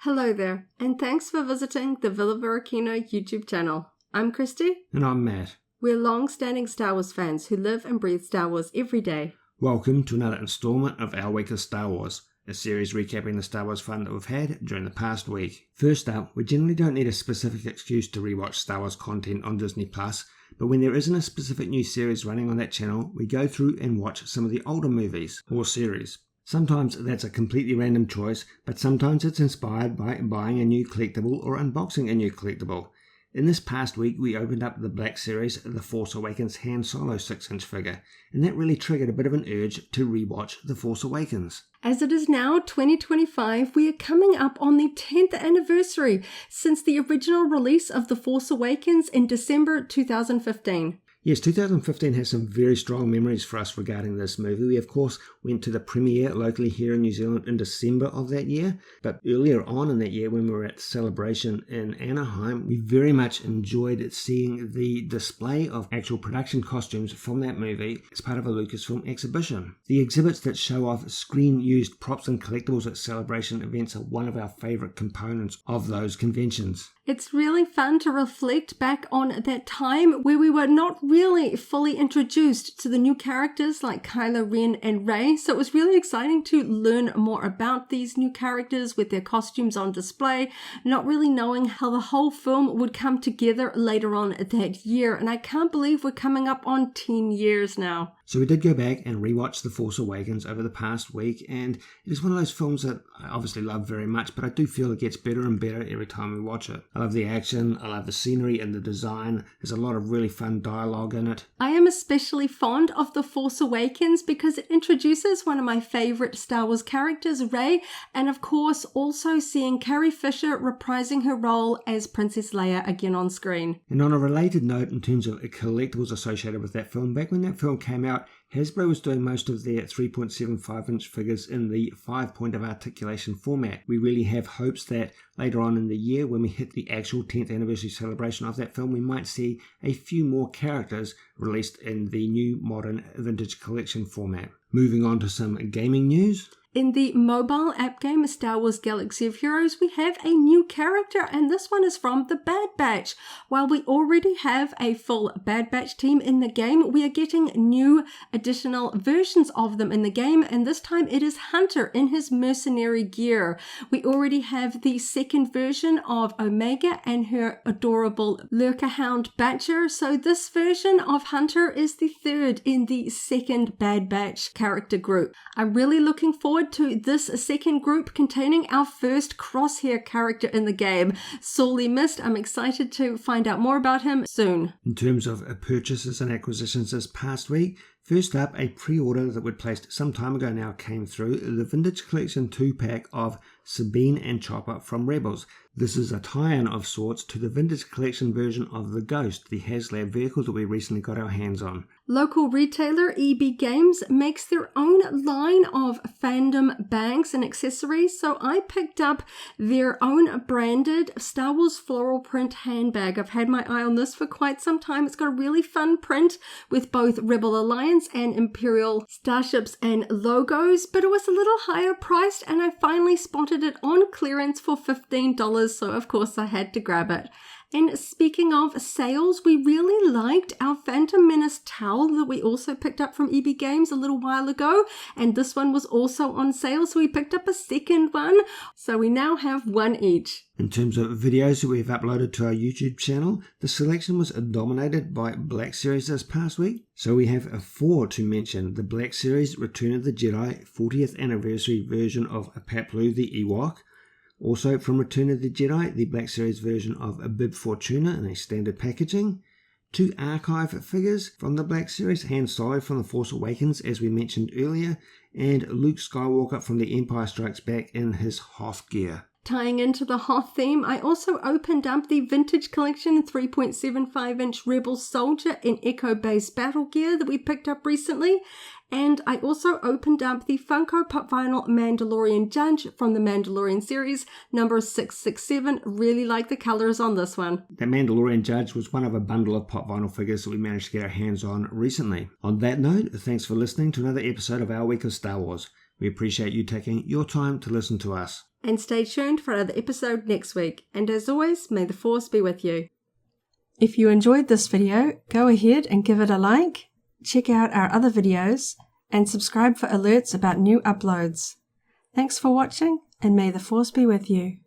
Hello there, and thanks for visiting the Varykino YouTube channel. I'm Kristy. And I'm Matt. We're long-standing Star Wars fans who live and breathe Star Wars every day. Welcome to another installment of Our Week of Star Wars, a series recapping the Star Wars fun that we've had during the past week. First up, we generally don't need a specific excuse to rewatch Star Wars content on Disney+, but when there isn't a specific new series running on that channel, we go through and watch some of the older movies or series. Sometimes that's a completely random choice, but sometimes it's inspired by buying a new collectible or unboxing a new collectible. In this past week, we opened up the Black Series, the Force Awakens Han Solo 6-inch figure, and that really triggered a bit of an urge to rewatch The Force Awakens. As it is now 2025, we are coming up on the 10th anniversary since the original release of The Force Awakens in December 2015. Yes, 2015 has some very strong memories for us regarding this movie. We, of course, went to the premiere locally here in New Zealand in December of that year. But earlier on in that year, when we were at Celebration in Anaheim, we very much enjoyed seeing the display of actual production costumes from that movie as part of a Lucasfilm exhibition. The exhibits that show off screen-used props and collectibles at Celebration events are one of our favourite components of those conventions. It's really fun to reflect back on that time where we were not really fully introduced to the new characters like Kylo Ren and Rey, so it was really exciting to learn more about these new characters with their costumes on display, not really knowing how the whole film would come together later on that year, and I can't believe we're coming up on 10 years now. So we did go back and rewatch The Force Awakens over the past week, and it is one of those films that I obviously love very much, but I do feel it gets better and better every time we watch it. I love the action, I love the scenery and the design. There's a lot of really fun dialogue in it. I am especially fond of The Force Awakens because it introduces one of my favorite Star Wars characters, Rey, and of course also seeing Carrie Fisher reprising her role as Princess Leia again on screen. And on a related note, in terms of collectibles associated with that film, back when that film came out, Hasbro was doing most of their 3.75-inch figures in the 5-point of articulation format. We really have hopes that later on in the year, when we hit the actual 10th anniversary celebration of that film, we might see a few more characters released in the new modern vintage collection format. Moving on to some gaming news. In the mobile app game Star Wars Galaxy of Heroes, we have a new character, and this one is from the Bad Batch. While we already have a full Bad Batch team in the game, we are getting new additional versions of them in the game, and this time it is Hunter in his mercenary gear. We already have the second version of Omega and her adorable lurker hound Batcher, so this version of Hunter is the third in the second Bad Batch character group. I'm really looking forward to this second group containing our first Crosshair character in the game. Sorely missed. I'm excited to find out more about him soon. In terms of purchases and acquisitions this past week, first up, a pre-order that we'd placed some time ago now came through, the Vintage Collection 2-pack of Sabine and Chopper from Rebels. This is a tie-in of sorts to the Vintage Collection version of the Ghost, the HasLab vehicle that we recently got our hands on. Local retailer EB Games makes their own line of fandom bags and accessories, so I picked up their own branded Star Wars floral print handbag. I've had my eye on this for quite some time. It's got a really fun print with both Rebel Alliance and Imperial starships and logos, but it was a little higher priced, and I finally spotted it on clearance for $15, so of course I had to grab it. And speaking of sales, we really liked our Phantom Menace towel that we also picked up from EB Games a little while ago, and this one was also on sale, so we picked up a second one, so we now have one each. In terms of videos that we've uploaded to our YouTube channel, the selection was dominated by Black Series this past week. So we have 4 to mention. The Black Series Return of the Jedi 40th anniversary version of Paplu the Ewok. Also from Return of the Jedi, the Black Series version of Bib Fortuna in a standard packaging. 2 archive figures from the Black Series, Han Solo from The Force Awakens as we mentioned earlier, and Luke Skywalker from The Empire Strikes Back in his Hoth gear. Tying into the Hoth theme, I also opened up the Vintage Collection 3.75-inch Rebel Soldier in Echo Base battle gear that we picked up recently. And I also opened up the Funko Pop Vinyl Mandalorian Judge from the Mandalorian series, number 667. Really like the colors on this one. The Mandalorian Judge was one of a bundle of pop vinyl figures that we managed to get our hands on recently. On that note, thanks for listening to another episode of Our Week of Star Wars. We appreciate you taking your time to listen to us. and stay tuned for another episode next week. And as always, may the Force be with you. If you enjoyed this video, go ahead and give it a like, check out our other videos, and subscribe for alerts about new uploads. Thanks for watching, and may the Force be with you.